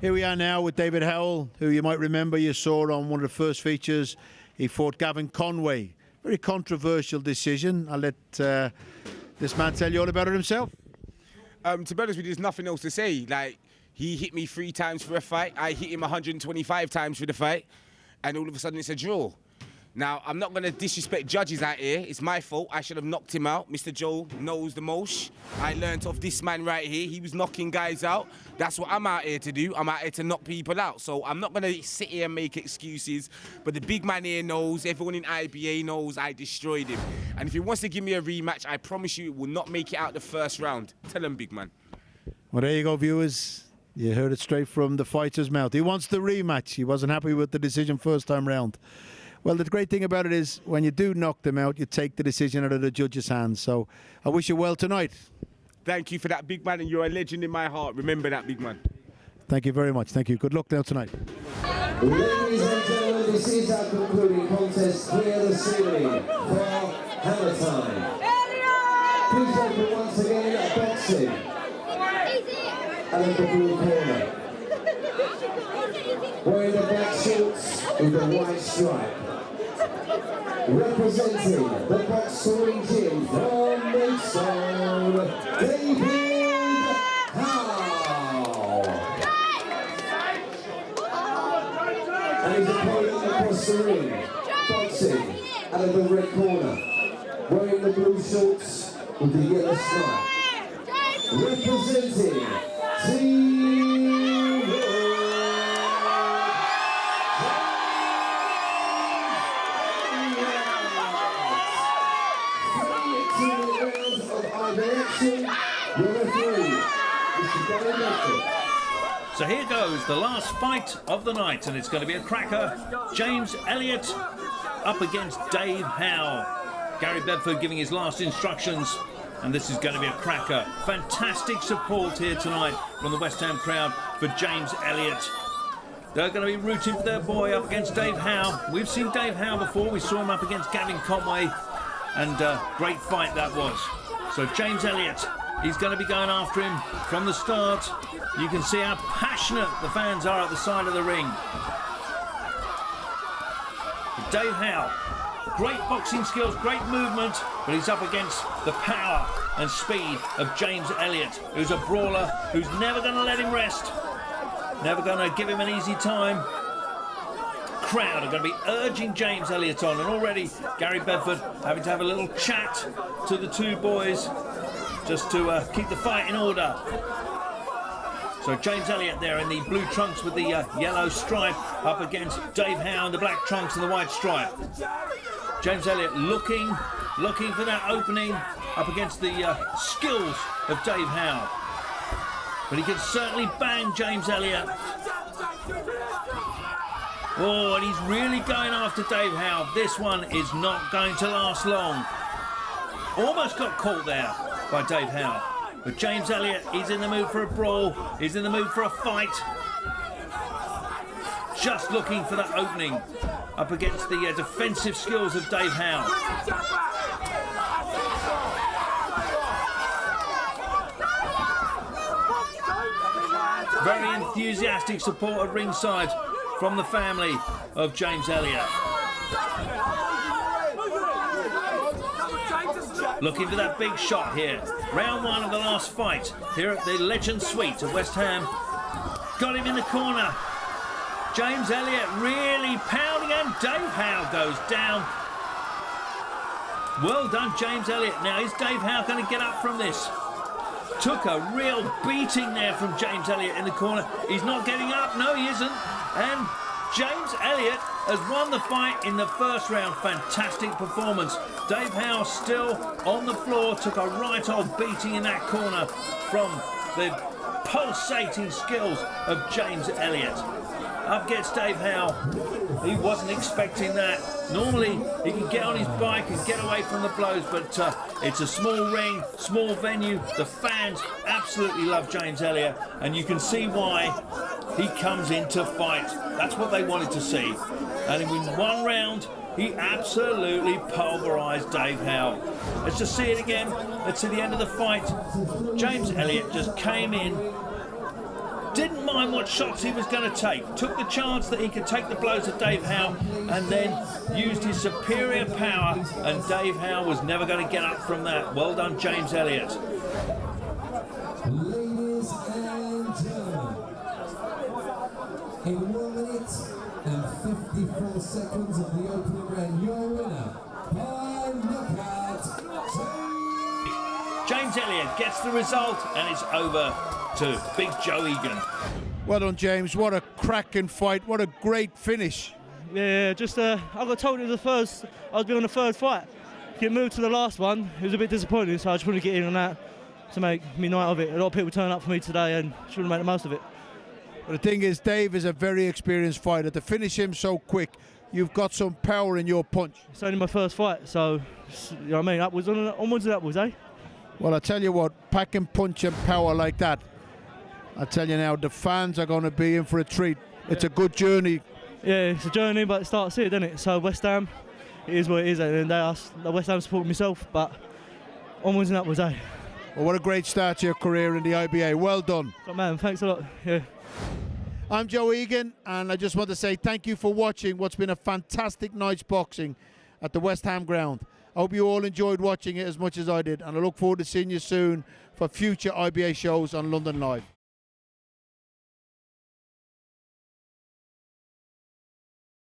Here we are now with David Howe, who you might remember you saw on one of the first features. He fought Galvin Conway. Very controversial decision. I'll let this man tell you all about it himself. To be honest with you, there's nothing else to say. Like, he hit me 3 times for a fight. I hit him 125 times for the fight. And all of a sudden it's a draw. Now, I'm not going to disrespect judges out here. It's my fault. I should have knocked him out. Mr. Joe knows the most. I learnt off this man right here. He was knocking guys out. That's what I'm out here to do. I'm out here to knock people out. So I'm not going to sit here and make excuses. But the big man here knows, everyone in IBA knows I destroyed him. And if he wants to give me a rematch, I promise you it will not make it out the first round. Tell him, big man. Well, there you go, viewers. You heard it straight from the fighter's mouth. He wants the rematch. He wasn't happy with the decision first time round. Well, the great thing about it is when you do knock them out, you take the decision out of the judge's hands. So I wish you well tonight. Thank you for that, big man, and you're a legend in my heart. Remember that, big man. Thank you very much. Thank you. Good luck now tonight. Ladies and gentlemen, this is our concluding contest. Clear the ceiling for hammer time. Please welcome once again boxing. And at the blue corner, wearing the black shorts with the white stripe. Representing the boxing gym from Maidstone, David Howe. And his opponent across the ring, boxing out of the red corner, wearing the blue shorts with the yellow stripe. Representing Team So here goes the last fight of the night, and it's going to be a cracker. James Elliott up against Dave Howe. Gary Bedford giving his last instructions, and this is going to be a cracker. Fantastic support here tonight from the West Ham crowd for James Elliott. They're going to be rooting for their boy up against Dave Howe. We've seen Dave Howe before. We saw him up against Galvin Conway, and great fight that was. So James Elliott, he's going to be going after him from the start. You can see how passionate the fans are at the side of the ring. Dave Howe, great boxing skills, great movement, but he's up against the power and speed of James Elliott, who's a brawler, who's never going to let him rest, never going to give him an easy time. Crowd are going to be urging James Elliott on, and already Gary Bedford having to have a little chat to the two boys just to keep the fight in order. So James Elliott there in the blue trunks with the yellow stripe up against Dave Howe in the black trunks and the white stripe. James Elliott looking for that opening up against the skills of Dave Howe. But he can certainly bang James Elliott. Oh, and he's really going after Dave Howe. This one is not going to last long. Almost got caught there by Dave Howe. But James Elliott, he's in the mood for a brawl. He's in the mood for a fight. Just looking for that opening up against the defensive skills of Dave Howe. Very enthusiastic support at ringside from the family of James Elliott. Looking for that big shot here. Round one of the last fight here at the Legend Suite of West Ham. Got him in the corner. James Elliott really pounding, and Dave Howe goes down. Well done, James Elliott. Now, is Dave Howe going to get up from this? Took a real beating there from James Elliott in the corner. He's not getting up. No, he isn't. And James Elliott has won the fight in the first round. Fantastic performance. Dave Howe still on the floor. Took a right old beating in that corner from the pulsating skills of James Elliott. Up gets Dave Howe. He wasn't expecting that. Normally he can get on his bike and get away from the blows, but it's a small ring, small venue. The fans absolutely love James Elliott, and you can see why he comes in to fight. That's what they wanted to see. And in one round, he absolutely pulverised Dave Howe. Let's just see it again. Let's see the end of the fight. James Elliott just came in Didn't mind what shots he was going to take. Took the chance that he could take the blows of Dave Howe and then used his superior power, and Dave Howe was never going to get up from that. Well done, James Elliott. Ladies and gentlemen, in 1 minute and 54 seconds of the opening round, your winner by knockout, James Elliott gets the result, and it's over to Big Joe Egan. Well done, James. What a cracking fight. What a great finish. Yeah, just I got told it was I was being on the third fight. Get moved to the last one. It was a bit disappointing, so I just wanted to get in on that to make me night of it. A lot of people turn up for me today, and just want to make the most of it. But the thing is, Dave is a very experienced fighter. To finish him so quick, you've got some power in your punch. It's only my first fight, so you know what I mean. Upwards, onwards and upwards, eh? Well, I tell you what, packing punch and power like that, I tell you now, the fans are going to be in for a treat. It's a good journey. Yeah, it's a journey, but it starts here, doesn't it? So West Ham, it is what it is. At the end of the day, West Ham supporting myself, but onwards and upwards, eh? Well, what a great start to your career in the IBA. Well done. But man, thanks a lot. Yeah. I'm Joe Egan, and I just want to say thank you for watching what's been a fantastic night's boxing at the West Ham ground. I hope you all enjoyed watching it as much as I did, and I look forward to seeing you soon for future IBA shows on London Live.